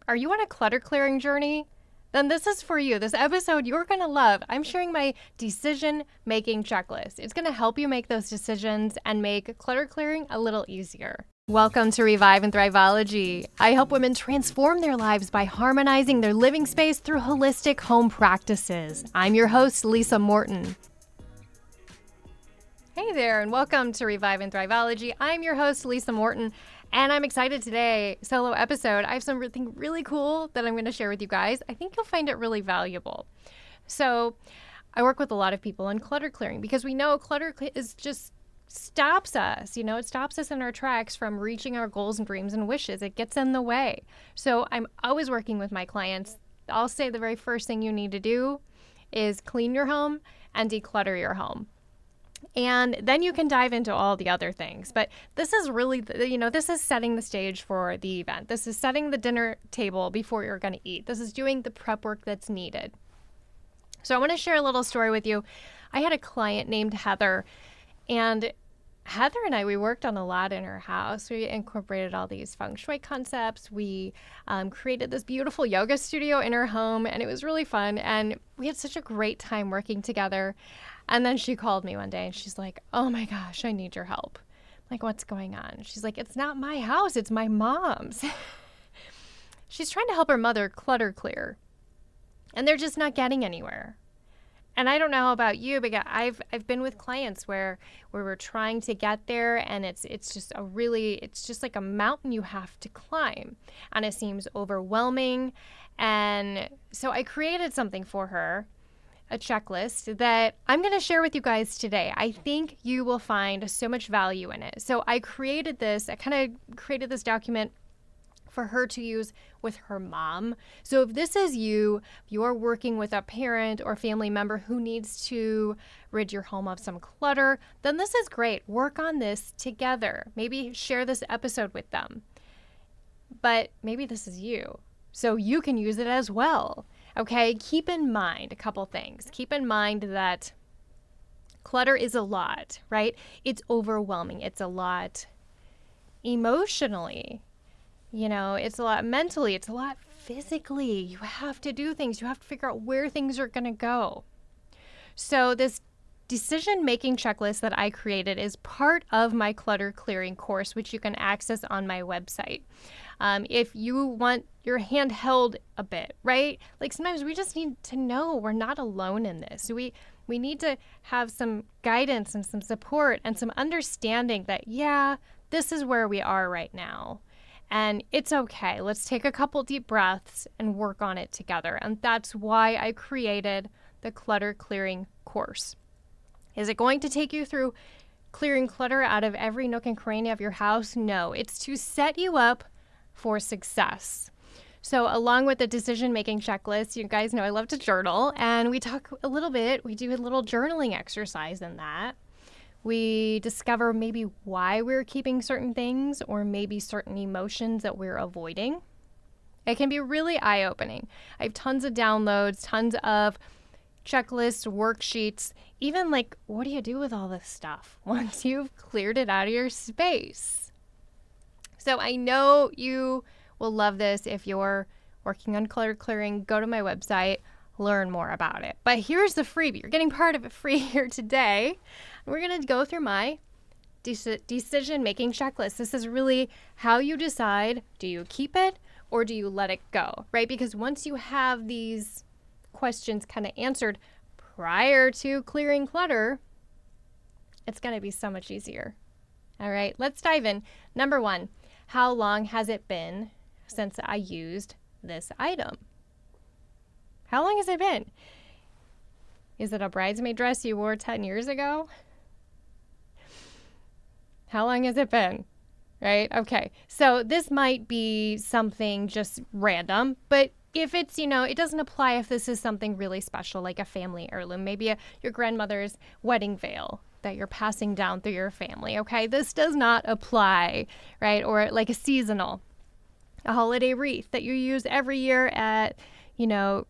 Are you on a clutter clearing journey? Then this is for you. This episode you're going to love. I'm sharing my decision-making checklist. It's going to help you make those decisions and make clutter clearing a little easier. Welcome to Revive and Thriveology. I help women transform their lives by harmonizing their living space through holistic home practices. I'm your host, Lisa Morton. Hey there, and welcome to Revive and Thriveology. I'm your host, Lisa Morton, and I'm excited today. Solo episode. I have something really cool that I'm going to share with you guys. I think you'll find it really valuable. So, I work with a lot of people in clutter clearing because we know clutter is just stops us. It stops us in our tracks from reaching our goals and dreams and wishes. It gets in the way. So, I'm always working with my clients. I'll say the very first thing you need to do is clean your home and declutter your home. And then you can dive into all the other things. But this is really, this is setting the stage for the event. This is setting the dinner table before you're going to eat. This is doing the prep work that's needed. So I want to share a little story with you. I had a client named Heather, and Heather and I, we worked on a lot in her house. We incorporated all these Feng Shui concepts. We created this beautiful yoga studio in her home, and it was really fun. And we had such a great time working together. And then she called me one day and she's like, oh my gosh, I need your help. I'm like, what's going on? She's like, it's not my house, it's my mom's. She's trying to help her mother clutter clear, and they're just not getting anywhere. And I don't know about you, but I've been with clients where we're trying to get there, and it's just like a mountain you have to climb, and it seems overwhelming. And so I created something for her, a checklist that I'm going to share with you guys today. I think you will find so much value in it. So I kind of created this document for her to use with her mom. So if this is you're working with a parent or family member who needs to rid your home of some clutter, then this is great. Work on this together. Maybe share this episode with them. But maybe this is you, so you can use it as well. Okay, keep in mind a couple things. Keep in mind that clutter is a lot, right? It's overwhelming. It's a lot emotionally. It's a lot mentally. It's a lot physically. You have to do things. You have to figure out where things are going to go. So this decision-making checklist that I created is part of my clutter clearing course, which you can access on my website. If you want your hand held a bit, right? Like sometimes we just need to know we're not alone in this. We need to have some guidance and some support and some understanding that, yeah, this is where we are right now. And it's okay. Let's take a couple deep breaths and work on it together. And that's why I created the clutter clearing course. Is it going to take you through clearing clutter out of every nook and cranny of your house? No, it's to set you up for success. So along with the decision-making checklist, you guys know I love to journal, and we do a little journaling exercise in that. We discover maybe why we're keeping certain things or maybe certain emotions that we're avoiding. It can be really eye-opening. I have tons of downloads, tons of checklists, worksheets, even like, what do you do with all this stuff once you've cleared it out of your space? So I know you will love this. If you're working on clutter clearing, go to my website, learn more about it. But here's the freebie. You're getting part of it free here today. We're going to go through my decision-making checklist. This is really how you decide, do you keep it or do you let it go, right? Because once you have these questions kind of answered prior to clearing clutter, it's going to be so much easier. All right, let's dive in. Number one, how long has it been since I used this item? How long has it been? Is it a bridesmaid dress you wore 10 years ago? How long has it been? Right? Okay. So this might be something just random, but if it's, it doesn't apply if this is something really special, like a family heirloom, maybe your grandmother's wedding veil that you're passing down through your family. Okay. This does not apply, right? Or like a holiday wreath that you use every year at,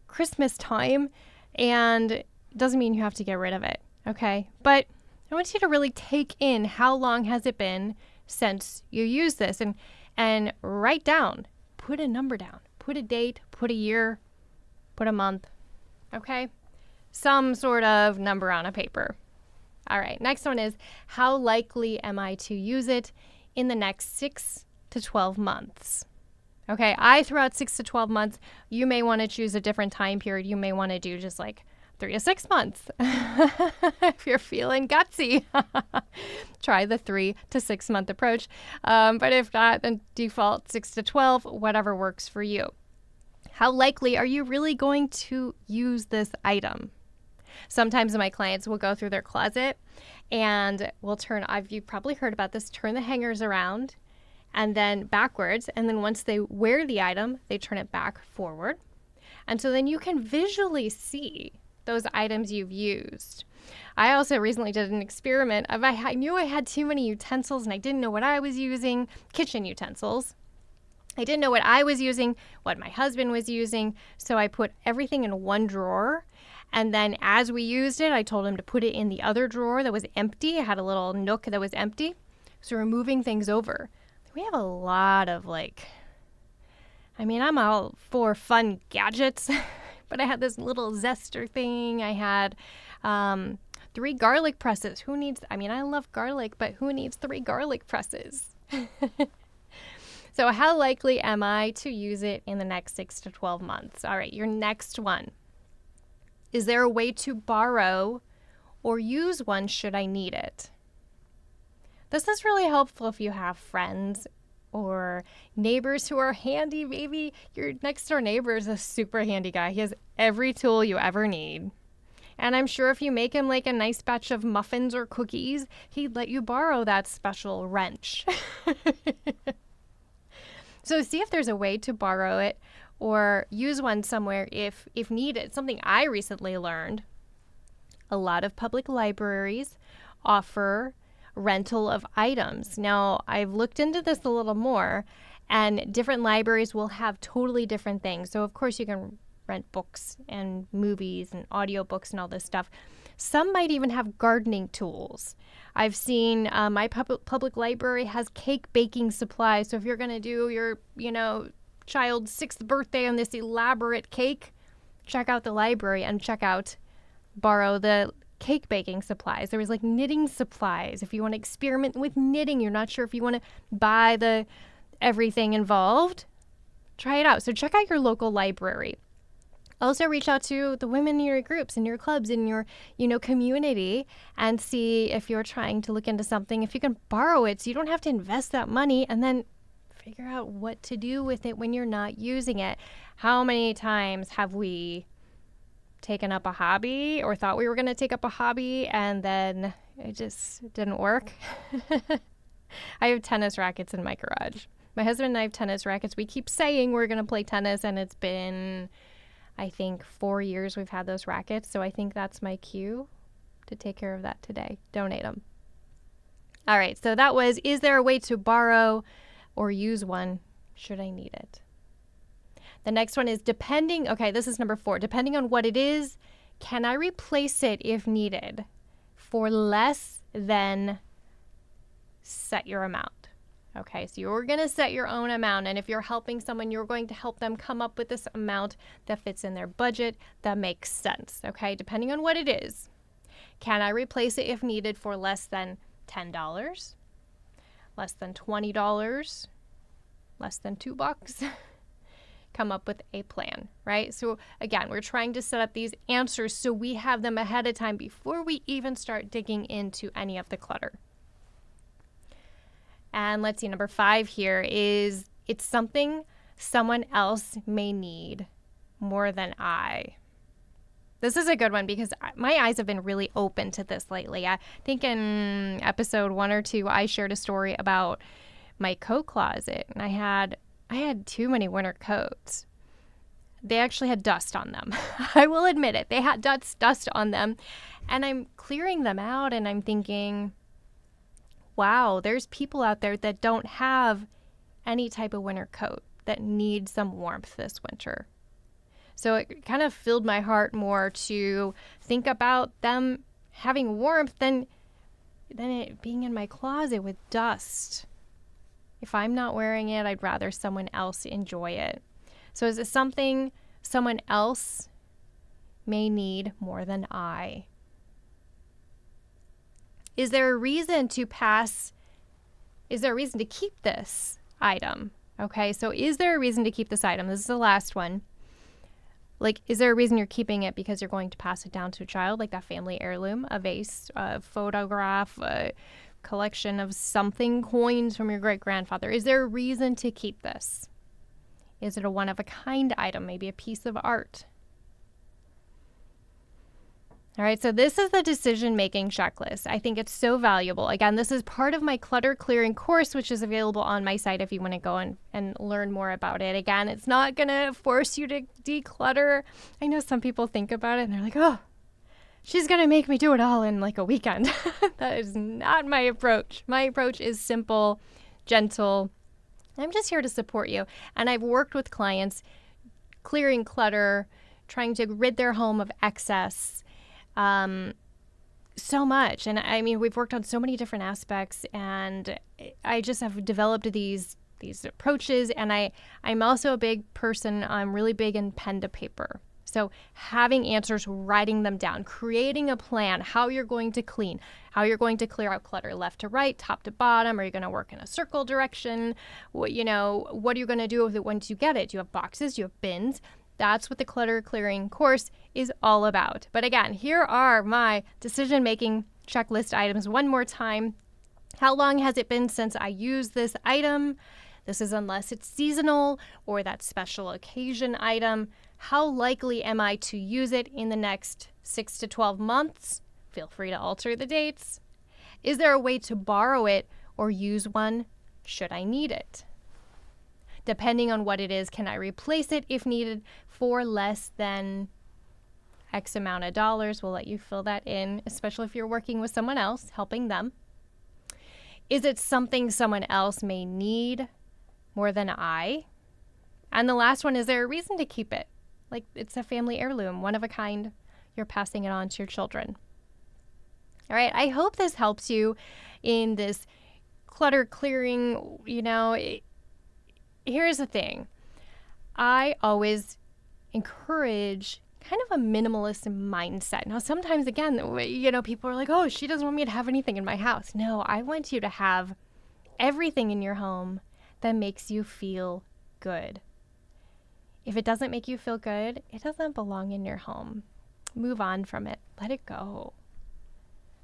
Christmas time, and it doesn't mean you have to get rid of it. Okay. But I want you to really take in how long has it been since you used this, and write down, put a number down, put a date, put a year, put a month, okay? Some sort of number on a paper. All right, next one is, how likely am I to use it in the next 6 to 12 months? Okay, I threw out 6 to 12 months. You may want to choose a different time period. You may want to do just like 3 to 6 months. If you're feeling gutsy, try the 3 to 6 month approach. But if not, then default 6 to 12, whatever works for you. How likely are you really going to use this item? Sometimes my clients will go through their closet and will you've probably heard about this, turn the hangers around and then backwards. And then once they wear the item, they turn it back forward. And so then you can visually see those items you've used. I also recently did an experiment of I knew I had too many utensils and I didn't know what I was using, kitchen utensils. I didn't know what I was using, what my husband was using. So I put everything in one drawer. And then as we used it, I told him to put it in the other drawer that was empty. I had a little nook that was empty. So we're moving things over. We have a lot of I'm all for fun gadgets, but I had this little zester thing. I had 3 garlic presses. I love garlic, but who needs 3 garlic presses? So how likely am I to use it in the next 6 to 12 months? All right, your next one. Is there a way to borrow or use one should I need it? This is really helpful if you have friends or neighbors who are handy. Maybe your next door neighbor is a super handy guy. He has every tool you ever need. And I'm sure if you make him like a nice batch of muffins or cookies, he'd let you borrow that special wrench. So see if there's a way to borrow it or use one somewhere if needed. Something I recently learned, a lot of public libraries offer rental of items. Now, I've looked into this a little more, and different libraries will have totally different things. So, of course, you can rent books and movies and audiobooks and all this stuff. Some might even have gardening tools. I've seen my public library has cake baking supplies. So if you're going to do your, child's 6th birthday on this elaborate cake, check out the library and borrow the cake baking supplies. There was like knitting supplies. If you want to experiment with knitting, you're not sure if you want to buy everything involved, try it out. So check out your local library. Also reach out to the women in your groups, in your clubs, in your, community, and see if you're trying to look into something, if you can borrow it so you don't have to invest that money, and then figure out what to do with it when you're not using it. How many times have we taken up a hobby or thought we were going to take up a hobby and then it just didn't work? I have tennis rackets in my garage. My husband and I have tennis rackets. We keep saying we're going to play tennis, and it's been, I think, 4 years we've had those rackets. So I think that's my cue to take care of that today. Donate them. All right. So that was, is there a way to borrow or use one should I need it? The next one is this is number 4. Depending on what it is, can I replace it if needed for less than set your amount? Okay, so you're going to set your own amount. And if you're helping someone, you're going to help them come up with this amount that fits in their budget, that makes sense. Okay, depending on what it is. Can I replace it if needed for less than $10? Less than $20? Less than $2? Come up with a plan, right? So again, we're trying to set up these answers so we have them ahead of time before we even start digging into any of the clutter. And let's see, number 5 here is, it's something someone else may need more than I. This is a good one because my eyes have been really open to this lately. I think in episode 1 or 2, I shared a story about my coat closet, and I had too many winter coats. They actually had dust on them. I will admit it. They had dust on them, and I'm clearing them out, and I'm thinking, wow, there's people out there that don't have any type of winter coat that need some warmth this winter. So it kind of filled my heart more to think about them having warmth than it being in my closet with dust. If I'm not wearing it, I'd rather someone else enjoy it. So is it something someone else may need more than I? Is there a reason to keep this item? Okay, so is there a reason to keep this item? This is the last one. Like, is there a reason you're keeping it because you're going to pass it down to a child, like that family heirloom, a vase, a photograph, a collection of something, coins from your great-grandfather? Is there a reason to keep this? Is it a one-of-a-kind item, maybe a piece of art? All right, so this is the decision-making checklist. I think it's so valuable. Again, this is part of my clutter clearing course, which is available on my site if you want to go and learn more about it. Again, it's not going to force you to declutter. I know some people think about it and they're like, oh, she's going to make me do it all in like a weekend. That is not my approach. My approach is simple, gentle. I'm just here to support you. And I've worked with clients clearing clutter, trying to rid their home of excess, so much. And I mean, we've worked on so many different aspects, and I just have developed these approaches. And I'm also a big person. I'm really big in pen to paper. So having answers, writing them down, creating a plan, how you're going to clean, how you're going to clear out clutter left to right, top to bottom. Are you going to work in a circle direction? What are you going to do with it once you get it? Do you have boxes? Do you have bins? That's what the clutter clearing course is all about. But again, here are my decision-making checklist items one more time. How long has it been since I used this item? This is unless it's seasonal or that special occasion item. How likely am I to use it in the next 6 to 12 months? Feel free to alter the dates. Is there a way to borrow it or use one should I need it? Depending on what it is, can I replace it if needed for less than X amount of dollars? We'll let you fill that in, especially if you're working with someone else, helping them. Is it something someone else may need more than I? And the last one, is there a reason to keep it? Like it's a family heirloom, one of a kind. You're passing it on to your children. All right, I hope this helps you in this clutter clearing, Here's the thing. I always encourage kind of a minimalist mindset. Now, sometimes, again, people are like, oh, she doesn't want me to have anything in my house. No, I want you to have everything in your home that makes you feel good. If it doesn't make you feel good, it doesn't belong in your home. Move on from it. Let it go.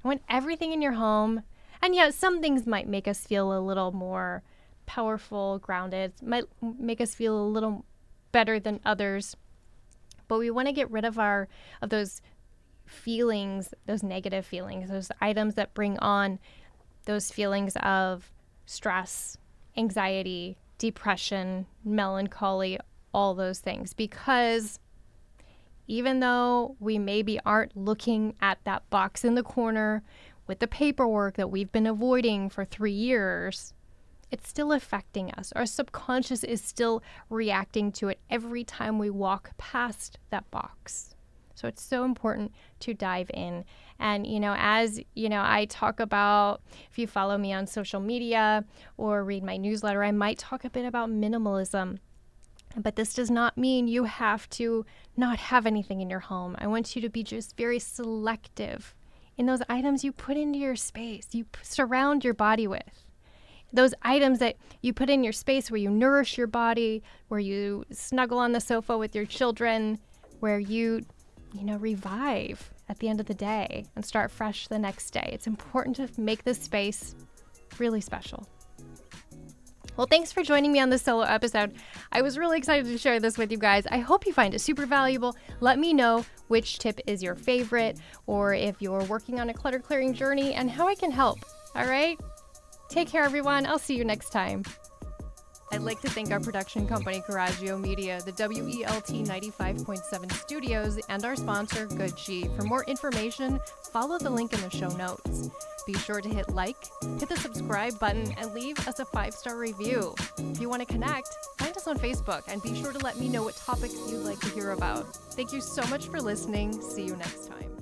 I want everything in your home. And yeah, some things might make us feel a little more powerful, grounded, might make us feel a little better than others. But we want to get rid of those feelings, those negative feelings, those items that bring on those feelings of stress, anxiety, depression, melancholy, all those things. Because even though we maybe aren't looking at that box in the corner with the paperwork that we've been avoiding for 3 years, it's still affecting us. Our subconscious is still reacting to it every time we walk past that box. So it's so important to dive in. And, as, I talk about, if you follow me on social media or read my newsletter, I might talk a bit about minimalism. But this does not mean you have to not have anything in your home. I want you to be just very selective in those items you put into your space, you surround your body with. Those items that you put in your space where you nourish your body, where you snuggle on the sofa with your children, where you, revive at the end of the day and start fresh the next day. It's important to make this space really special. Well, thanks for joining me on this solo episode. I was really excited to share this with you guys. I hope you find it super valuable. Let me know which tip is your favorite, or if you're working on a clutter clearing journey, and how I can help. All right? Take care, everyone. I'll see you next time. I'd like to thank our production company, Coraggio Media, the WELT 95.7 studios, and our sponsor, Good Chi. For more information, follow the link in the show notes. Be sure to hit like, hit the subscribe button, and leave us a 5-star review. If you want to connect, find us on Facebook, and be sure to let me know what topics you'd like to hear about. Thank you so much for listening. See you next time.